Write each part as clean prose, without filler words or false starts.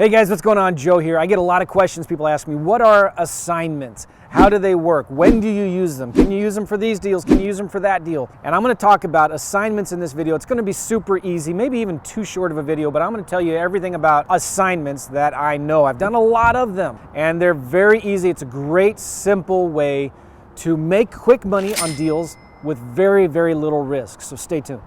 Hey guys, what's going on? Joe here. I get a lot of questions. People ask me, what are assignments? How do they work? When do you use them? Can you use them for these deals? Can you use them for that deal? And I'm going to talk about assignments in this video. It's going to be super easy, maybe even too short of a video, but I'm going to tell you everything about assignments that I know. I've done a lot of them, and they're very easy. It's a great, simple way to make quick money on deals with very, very little risk. So stay tuned.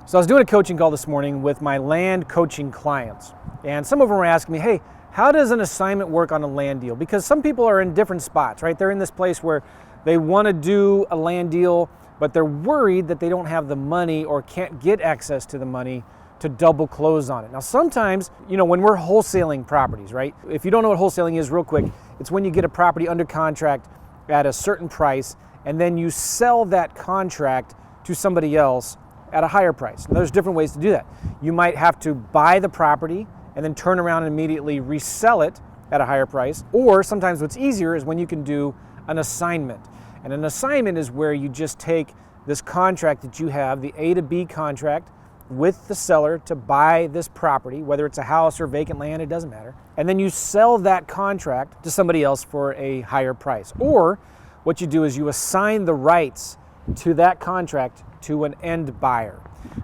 So I was doing a coaching call this morning with my land coaching clients, and some of them were asking me, hey, how does an assignment work on a land deal? Because some people are in different spots, right? They're in this place where they want to do a land deal, but they're worried that they don't have the money or can't get access to the money to double close on it. Now, sometimes, when we're wholesaling properties, right? If you don't know what wholesaling is, real quick, it's when you get a property under contract at a certain price, and then you sell that contract to somebody else at a higher price. Now, there's different ways to do that. You might have to buy the property and then turn around and immediately resell it at a higher price. Or sometimes what's easier is when you can do an assignment. And an assignment is where you just take this contract that you have, the A to B contract, with the seller to buy this property, whether it's a house or vacant land, it doesn't matter. And then you sell that contract to somebody else for a higher price. Or what you do is you assign the rights to that contract to an end buyer.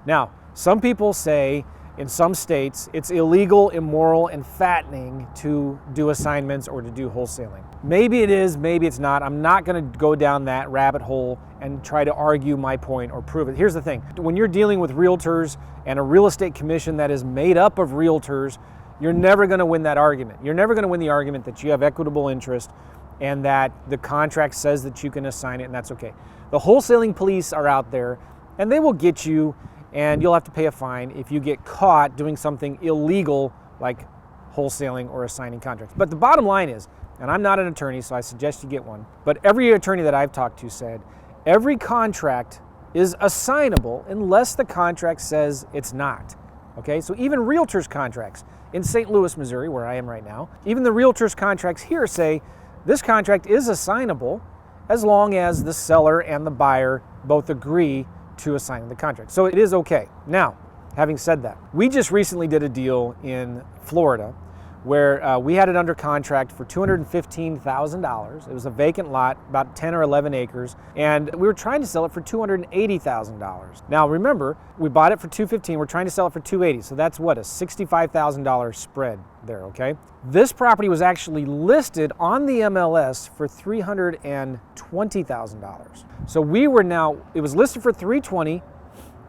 Now, some people say in some states it's illegal, immoral, and fattening to do assignments or to do wholesaling. Maybe it is, maybe it's not. I'm not going to go down that rabbit hole and try to argue my point or prove it. Here's the thing. When you're dealing with realtors and a real estate commission that is made up of realtors, you're never going to win that argument. You're never going to win the argument that you have equitable interest and that the contract says that you can assign it, and that's okay. The wholesaling police are out there, and they will get you, and you'll have to pay a fine if you get caught doing something illegal like wholesaling or assigning contracts. But the bottom line is, and I'm not an attorney, so I suggest you get one, but every attorney that I've talked to said every contract is assignable unless the contract says it's not. Okay, so even realtors' contracts in St. Louis, Missouri, where I am right now, even the realtors' contracts here say this contract is assignable as long as the seller and the buyer both agree to assigning the contract. So it is okay. Now, having said that, we just recently did a deal in Florida where we had it under contract for $215,000. It was a vacant lot, about 10 or 11 acres, and we were trying to sell it for $280,000. Now remember, we bought it for $215,000, we're trying to sell it for $280,000, so that's what, a $65,000 spread there, okay? This property was actually listed on the MLS for $320,000. So we were now, it was listed for $320,000,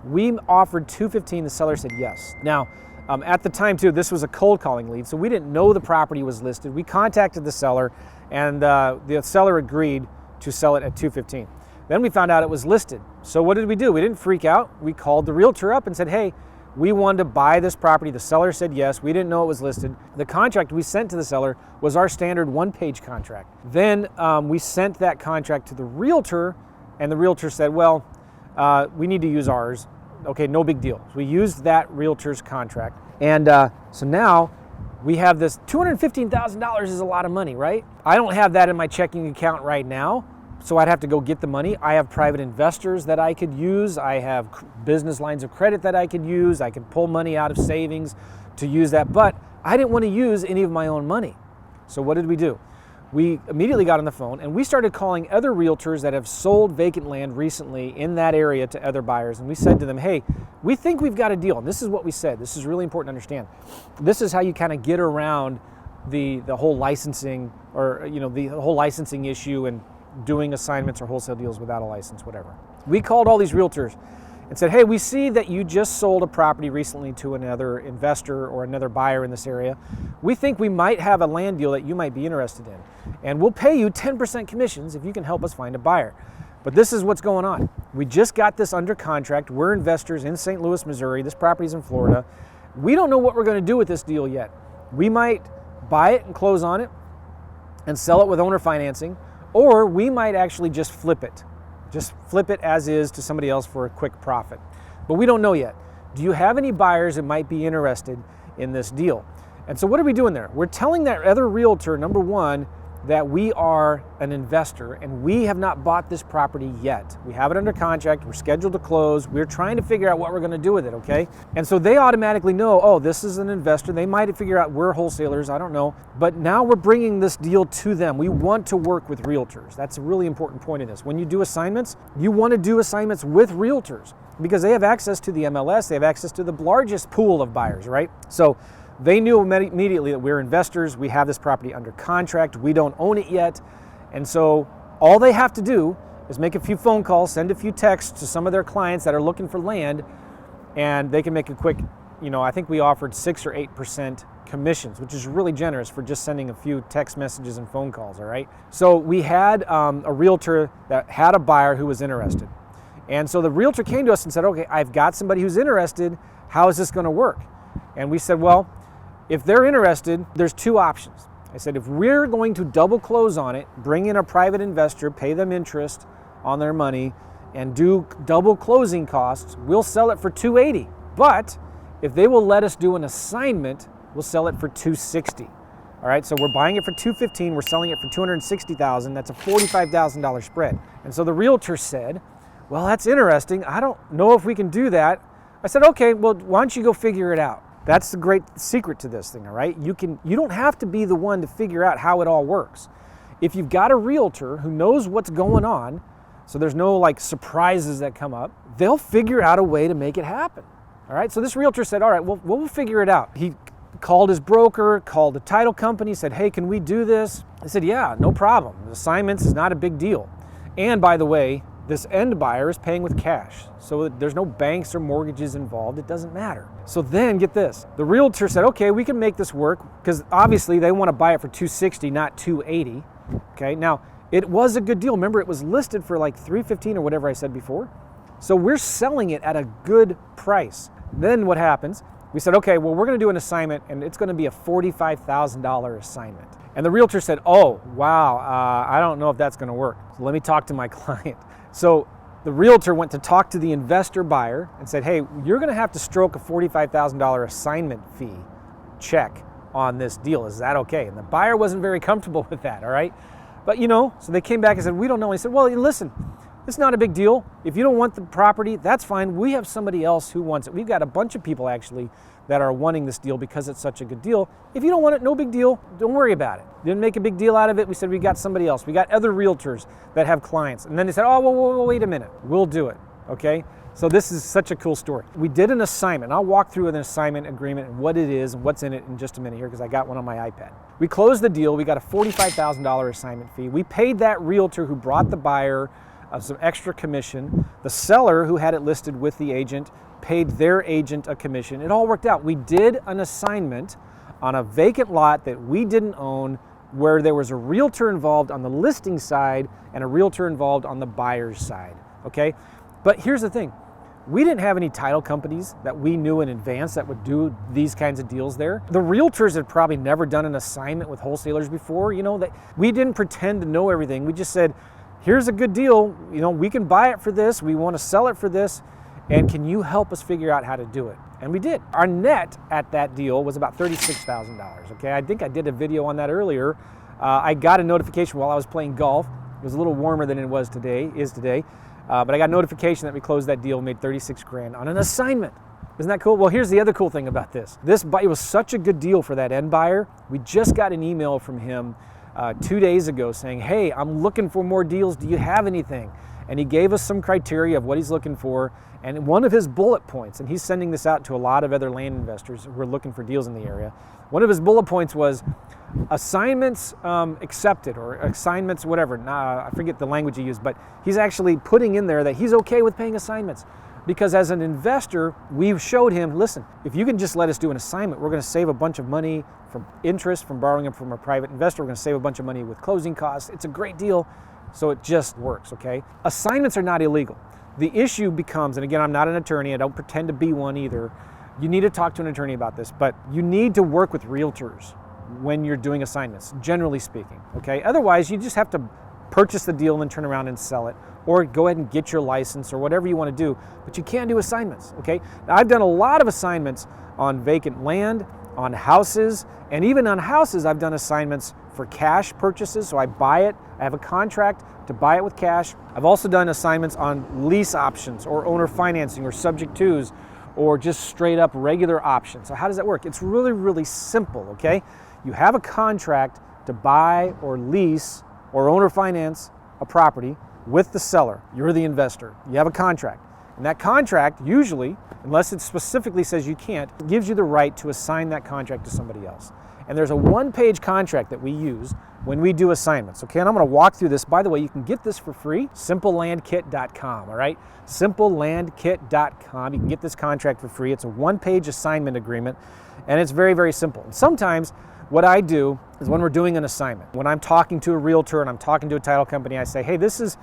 we offered $215,000, the seller said yes. Now, at the time too, this was a cold calling lead, so we didn't know the property was listed. We contacted the seller, and the seller agreed to sell it at $215,000. Then we found out it was listed. So what did we do? We didn't freak out. We called the realtor up and said, hey, we wanted to buy this property. The seller said yes. We didn't know it was listed. The contract we sent to the seller was our standard one-page contract. Then we sent that contract to the realtor, and the realtor said, well, we need to use ours. Okay, no big deal. So we used that realtor's contract. And so now we have this $215,000 is a lot of money, right? I don't have that in my checking account right now, so I'd have to go get the money. I have private investors that I could use. I have business lines of credit that I could use. I could pull money out of savings to use that, but I didn't want to use any of my own money. So what did we do? We immediately got on the phone and we started calling other realtors that have sold vacant land recently in that area to other buyers. And we said to them, hey, we think we've got a deal. And this is what we said. This is really important to understand. This is how you kind of get around the whole licensing or, the whole licensing issue and doing assignments or wholesale deals without a license, whatever. We called all these realtors and said, hey, we see that you just sold a property recently to another investor or another buyer in this area. We think we might have a land deal that you might be interested in. And we'll pay you 10% commissions if you can help us find a buyer. But this is what's going on. We just got this under contract. We're investors in St. Louis, Missouri. This property's in Florida. We don't know what we're going to do with this deal yet. We might buy it and close on it and sell it with owner financing, or we might actually just flip it. Just flip it as is to somebody else for a quick profit. But we don't know yet. Do you have any buyers that might be interested in this deal? And so what are we doing there? We're telling that other realtor, number one, that we are an investor and we have not bought this property yet. We have it under contract, we're scheduled to close, we're trying to figure out what we're gonna do with it, okay? And so they automatically know, oh, this is an investor. They might figure out we're wholesalers, I don't know. But now we're bringing this deal to them. We want to work with realtors. That's a really important point in this. When you do assignments, you wanna do assignments with realtors because they have access to the MLS, they have access to the largest pool of buyers, right? So they knew immediately that we're investors, we have this property under contract, we don't own it yet, and so all they have to do is make a few phone calls, send a few texts to some of their clients that are looking for land, and they can make a quick, I think we offered 6 or 8% commissions, which is really generous for just sending a few text messages and phone calls, all right? So we had a realtor that had a buyer who was interested. And so the realtor came to us and said, okay, I've got somebody who's interested, how is this gonna work? And we said, well, if they're interested, there's two options. I said, if we're going to double close on it, bring in a private investor, pay them interest on their money, and do double closing costs, we'll sell it for $280. But if they will let us do an assignment, we'll sell it for $260. All right, so we're buying it for $215, we're selling it for $260,000, that's a $45,000 spread. And so the realtor said, well, that's interesting, I don't know if we can do that. I said, okay, well, why don't you go figure it out? That's the great secret to this thing, all right? You don't have to be the one to figure out how it all works. If you've got a realtor who knows what's going on, so there's no like surprises that come up, they'll figure out a way to make it happen, all right? So this realtor said, all right, well, we'll figure it out. He called his broker, called the title company, said, hey, can we do this? I said, yeah, no problem. The assignments is not a big deal. And by the way, this end buyer is paying with cash, so there's no banks or mortgages involved, it doesn't matter. So then get this, the realtor said, okay, we can make this work, because obviously they want to buy it for $260, not $280, okay? Now, it was a good deal. Remember, it was listed for like $315 or whatever I said before. So we're selling it at a good price. Then what happens? We said, okay, well, we're gonna do an assignment and it's gonna be a $45,000 assignment. And the realtor said, oh, wow, I don't know if that's gonna work. So let me talk to my client. So the realtor went to talk to the investor buyer and said, hey, you're gonna have to stroke a $45,000 assignment fee check on this deal. Is that okay? And the buyer wasn't very comfortable with that, all right? But so they came back and said, we don't know. And he said, well, listen, it's not a big deal. If you don't want the property, that's fine. We have somebody else who wants it. We've got a bunch of people actually that are wanting this deal because it's such a good deal. If you don't want it, no big deal. Don't worry about it. Didn't make a big deal out of it. We said we got somebody else. We got other realtors that have clients. And then they said, oh, well, wait a minute. We'll do it, okay? So this is such a cool story. We did an assignment. I'll walk through an assignment agreement and what it is and what's in it in just a minute here because I got one on my iPad. We closed the deal. We got a $45,000 assignment fee. We paid that realtor who brought the buyer some extra commission. The seller who had it listed with the agent paid their agent a commission. It all worked out. We did an assignment on a vacant lot that we didn't own where there was a realtor involved on the listing side and a realtor involved on the buyer's side, okay? But here's the thing. We didn't have any title companies that we knew in advance that would do these kinds of deals there. The realtors had probably never done an assignment with wholesalers before, that we didn't pretend to know everything. We just said, here's a good deal, we can buy it for this, we want to sell it for this, and can you help us figure out how to do it? And we did. Our net at that deal was about $36,000, okay? I think I did a video on that earlier. I got a notification while I was playing golf. It was a little warmer than it was today, but I got a notification that we closed that deal, made 36 grand on an assignment. Isn't that cool? Well, here's the other cool thing about this. It was such a good deal for that end buyer. We just got an email from him 2 days ago saying, hey, I'm looking for more deals. Do you have anything? And he gave us some criteria of what he's looking for. And one of his bullet points, and he's sending this out to a lot of other land investors who are looking for deals in the area. One of his bullet points was assignments accepted, or assignments, whatever. I forget the language he used, but he's actually putting in there that he's okay with paying assignments. Because as an investor, we've showed him, listen, if you can just let us do an assignment, we're gonna save a bunch of money from interest, from borrowing it from a private investor. We're gonna save a bunch of money with closing costs. It's a great deal, so it just works, okay? Assignments are not illegal. The issue becomes, and again, I'm not an attorney, I don't pretend to be one either. You need to talk to an attorney about this, but you need to work with realtors when you're doing assignments, generally speaking, okay? Otherwise, you just have to purchase the deal and then turn around and sell it, or go ahead and get your license or whatever you want to do, but you can't do assignments, okay? Now, I've done a lot of assignments on vacant land, on houses, and even on houses I've done assignments for cash purchases. So I buy it, I have a contract to buy it with cash. I've also done assignments on lease options or owner financing or subject tos or just straight up regular options. So how does that work? It's really, really simple, okay? You have a contract to buy or lease or owner finance a property with the seller. You're the investor. You have a contract. And that contract usually, unless it specifically says you can't, gives you the right to assign that contract to somebody else. And there's a one-page contract that we use when we do assignments, okay? And I'm gonna walk through this. By the way, you can get this for free, simplelandkit.com, all right? Simplelandkit.com, you can get this contract for free. It's a one-page assignment agreement, and it's very, very simple. And sometimes what I do is when we're doing an assignment, when I'm talking to a realtor and I'm talking to a title company, I say, hey, this is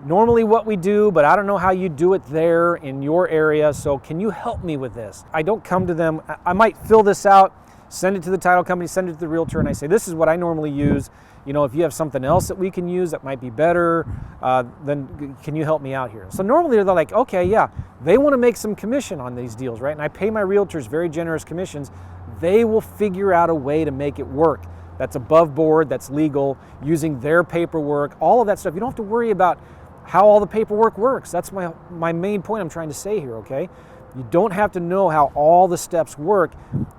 normally what we do, but I don't know how you do it there in your area, so can you help me with this? I don't come to them, I might fill this out, send it to the title company, send it to the realtor, and I say, this is what I normally use. You know, if you have something else that we can use that might be better, then can you help me out here? So normally they're like, okay, yeah, they want to make some commission on these deals, right? And I pay my realtors very generous commissions. They will figure out a way to make it work. That's above board, that's legal, using their paperwork, all of that stuff. You don't have to worry about how all the paperwork works. That's my main point I'm trying to say here, okay? You don't have to know how all the steps work.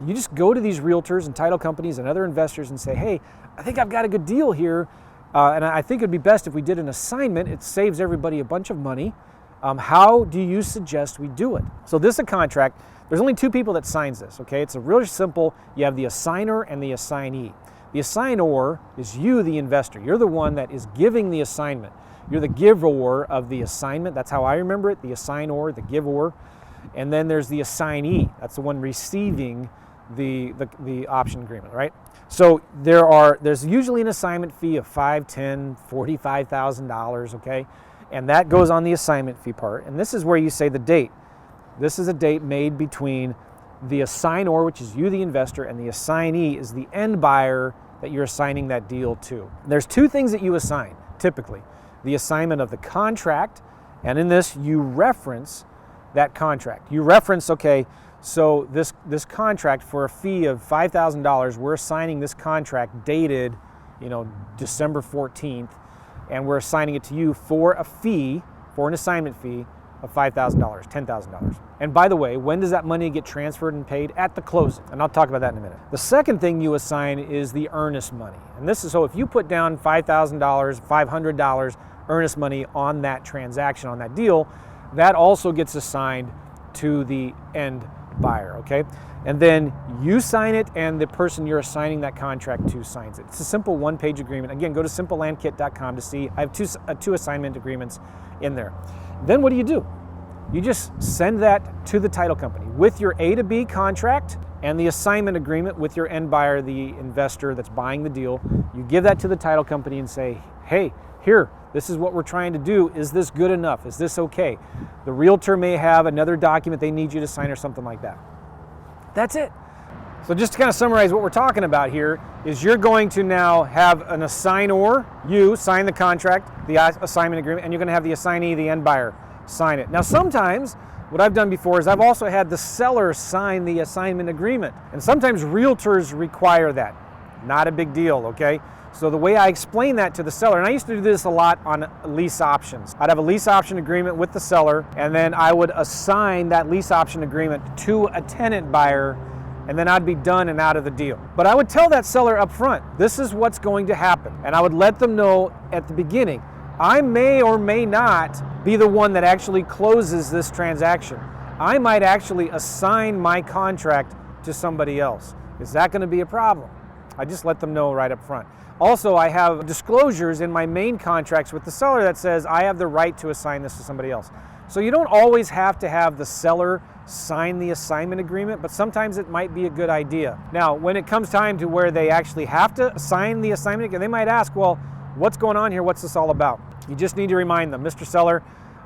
You just go to these realtors and title companies and other investors and say, hey, I think I've got a good deal here, and I think it'd be best if we did an assignment. It saves everybody a bunch of money. How do you suggest we do it? So this is a contract. There's only two people that signs this, okay? It's a really simple. You have the assigner and the assignee. The assigner is you, the investor. You're the one that is giving the assignment. You're the giver of the assignment. That's how I remember it, the assigner, the giver. And then there's the assignee. That's the one receiving the option agreement, right? So there's usually an assignment fee of $5,000, $10,000, $45,000, okay? And that goes on the assignment fee part. And this is where you say the date. This is a date made between the assigner, which is you, the investor, and the assignee is the end buyer that you're assigning that deal to. There's two things that you assign, typically. The assignment of the contract, and in this you reference that contract. You reference, okay, so this contract for a fee of $5,000, we're assigning this contract dated, December 14th, and we're assigning it to you for a fee, for an assignment fee of $5,000, $10,000. And by the way, when does that money get transferred and paid? At the closing, and I'll talk about that in a minute. The second thing you assign is the earnest money. And this is, so if you put down $5,000, $500 earnest money on that transaction, on that deal, that also gets assigned to the end buyer, okay? And then you sign it and the person you're assigning that contract to signs it. It's a simple one-page agreement. Again, go to simplelandkit.com to see. I have two assignment agreements in there. Then what do? You just send that to the title company with your A to B contract and the assignment agreement with your end buyer, the investor that's buying the deal. You give that to the title company and say, hey, here, this is what we're trying to do. Is this good enough? Is this okay? The realtor may have another document they need you to sign or something like that. That's it. So just to kind of summarize what we're talking about here is you're going to now have an assigner, you sign the contract, the assignment agreement, and you're going to have the assignee, the end buyer, sign it. Now sometimes what I've done before is I've also had the seller sign the assignment agreement. And sometimes realtors require that. Not a big deal, okay? So the way I explain that to the seller, and I used to do this a lot on lease options. I'd have a lease option agreement with the seller, and then I would assign that lease option agreement to a tenant buyer, and then I'd be done and out of the deal. But I would tell that seller up front, this is what's going to happen. And I would let them know at the beginning, I may or may not be the one that actually closes this transaction. I might actually assign my contract to somebody else. Is that going to be a problem? I just let them know right up front. Also, I have disclosures in my main contracts with the seller that says I have the right to assign this to somebody else. So you don't always have to have the seller sign the assignment agreement, but sometimes it might be a good idea. Now, when it comes time to where they actually have to sign the assignment agreement, they might ask, well, what's going on here? What's this all about? You just need to remind them, Mr. Seller,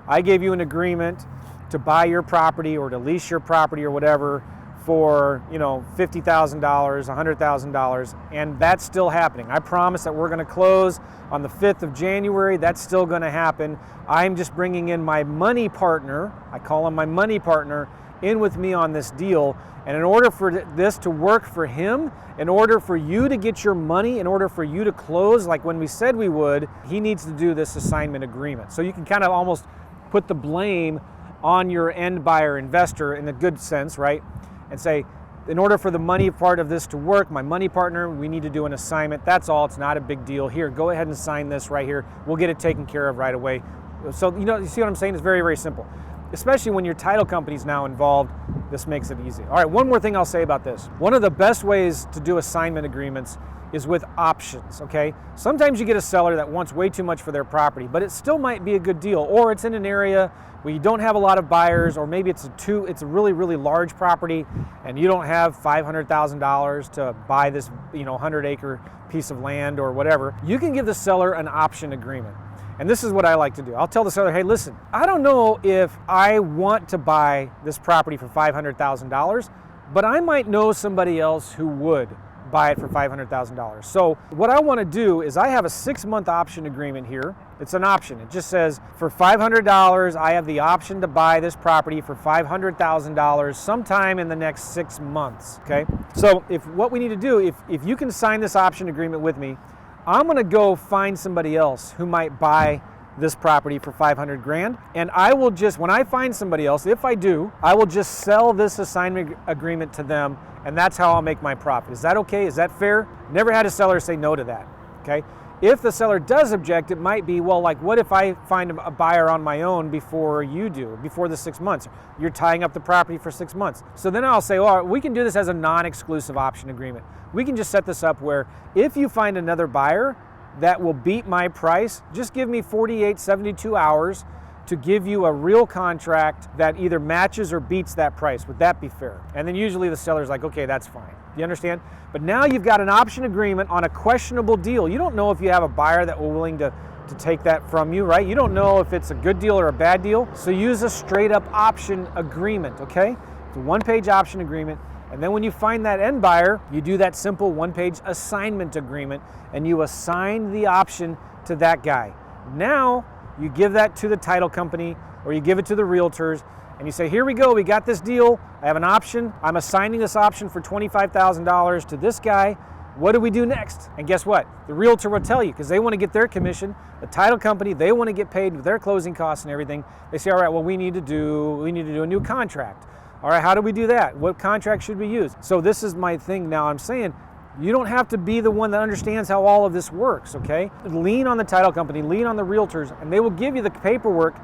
I gave you an agreement to buy your property or to lease your property or whatever for $50,000, $100,000, and that's still happening. I promise that we're going to close on the 5th of January. That's still going to happen. I'm just bringing in my money partner. I call him my money partner in with me on this deal. And in order for this to work for him, in order for you to get your money, in order for you to close like when we said we would, he needs to do this assignment agreement. So you can kind of almost put the blame on your end buyer investor in a good sense, right? And say, in order for the money part of this to work, my money partner, we need to do an assignment. That's all. It's not a big deal. Here, go ahead and sign this right here. We'll get it taken care of right away. So, you see what I'm saying? It's very, very simple. Especially when your title company's now involved, this makes it easy. All right, one more thing I'll say about this. One of the best ways to do assignment agreements is with options, okay? Sometimes you get a seller that wants way too much for their property, but it still might be a good deal, or it's in an area where you don't have a lot of buyers, or maybe it's a really, really large property and you don't have $500,000 to buy this, 100-acre piece of land or whatever. You can give the seller an option agreement. And this is what I like to do. I'll tell the seller, hey, listen, I don't know if I want to buy this property for $500,000, but I might know somebody else who would buy it for $500,000. So what I want to do is I have a 6-month option agreement here. It's an option. It just says for $500, I have the option to buy this property for $500,000 sometime in the next 6 months, okay? So what we need to do, if you can sign this option agreement with me, I'm gonna go find somebody else who might buy this property for 500 grand. And I will just, when I find somebody else, if I do, I will just sell this assignment agreement to them, and that's how I'll make my profit. Is that okay? Is that fair? Never had a seller say no to that, okay? If the seller does object, it might be, well, like, what if I find a buyer on my own before you do, before the 6 months? You're tying up the property for 6 months. So then I'll say, well, we can do this as a non-exclusive option agreement. We can just set this up where if you find another buyer that will beat my price, just give me 48, 72 hours to give you a real contract that either matches or beats that price. Would that be fair? And then usually the seller's like, okay, that's fine. You understand? But now you've got an option agreement on a questionable deal. You don't know if you have a buyer that will willing to take that from you, right? You don't know if it's a good deal or a bad deal. So use a straight up option agreement, okay? It's a 1-page option agreement. And then when you find that end buyer, you do that simple 1-page assignment agreement and you assign the option to that guy. Now you give that to the title company or you give it to the realtors and you say, here we go, we got this deal. I have an option. I'm assigning this option for $25,000 to this guy. What do we do next? And guess what? The realtor will tell you because they want to get their commission. The title company, they want to get paid with their closing costs and everything. They say, all right, well, we need to do a new contract. All right, how do we do that? What contract should we use? So this is my thing now. I'm saying you don't have to be the one that understands how all of this works, okay? Lean on the title company, lean on the realtors, and they will give you the paperwork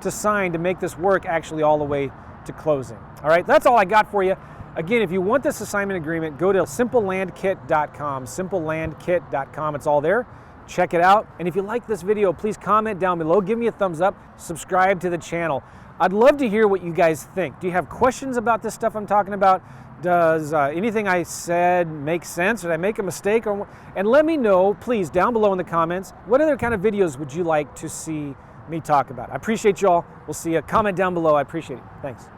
to sign to make this work actually all the way to closing. All right, that's all I got for you. Again, if you want this assignment agreement, go to simplelandkit.com, simplelandkit.com. It's all there. Check it out. And if you like this video, please comment down below. Give me a thumbs up. Subscribe to the channel. I'd love to hear what you guys think. Do you have questions about this stuff I'm talking about? Does anything I said make sense? Did I make a mistake? And let me know, please, down below in the comments, what other kind of videos would you like to see me talk about? I appreciate y'all. We'll see you. Comment down below. I appreciate it. Thanks.